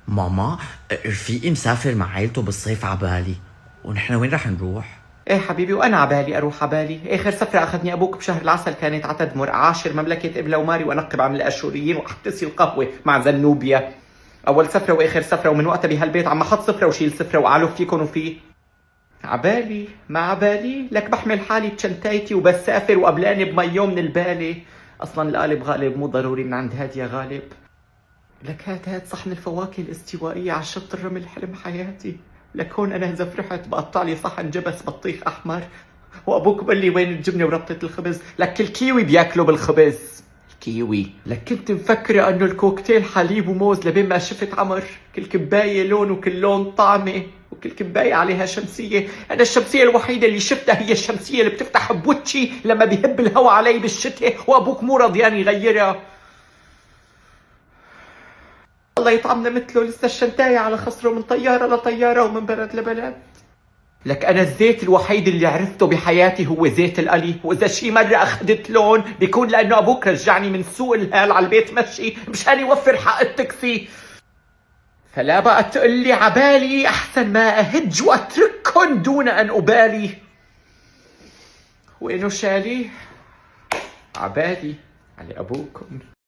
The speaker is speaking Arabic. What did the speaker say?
ماما، رفيقي مسافر مع عيلته بالصيف عبالي، ونحن وين رح نروح؟ ايه حبيبي، وانا عبالي اروح عبالي. اخر سفرة اخذني ابوك بشهر العسل كانت على تدمر، اعاشر مملكة ابلا وماري وانقب عن الاشوريين واحتسي القهوة مع زنوبيا. اول سفرة واخر سفرة، ومن وقتها بهالبيت عم احط سفرة وشيل سفرة واعلف فيكن وفيه. عبالي ما عبالي لك، بحمل حالي بشنتايتي وبسافر وقبلاني بميو من البالي. اصلا القالب غالب، مو ضروري من عند هاد يا غالب. لك هات صحن الفواكه الاستوائية على شط الرمل، حلم حياتي. لك هون انا اذا فرحت بقطع لي صحن جبس بطيخ احمر، وابوك بقول لي وين الجبنه وربطه الخبز. لك الكيوي بياكلوا بالخبز. الكيوي. لك كنت مفكره انه الكوكتيل حليب وموز لبين ما شفت عمر. كل كبايه لون وكل لون طعمه، وكل كبايه عليها شمسيه. انا الشمسيه الوحيده اللي شفتها هي الشمسيه اللي بتفتح بوتشي لما بيهب الهوا علي بالشتاء، وابوك مو رضيان يغيرها. الله يطعمنا مثله، لسه الشنتاية على خصره، من طيارة لطيارة ومن بلد لبلد. لك أنا الزيت الوحيد اللي عرفته بحياتي هو زيت القلي، وإذا شي مرة أخذت لون بيكون لأنه أبوك رجعني من سوق الهال على البيت مشي مشان يوفر حق التاكسي. فلا بقى تقلي عبالي، أحسن ما أهج وأترككن دون أن أبالي. وإنه شالي عبالي على أبوكم.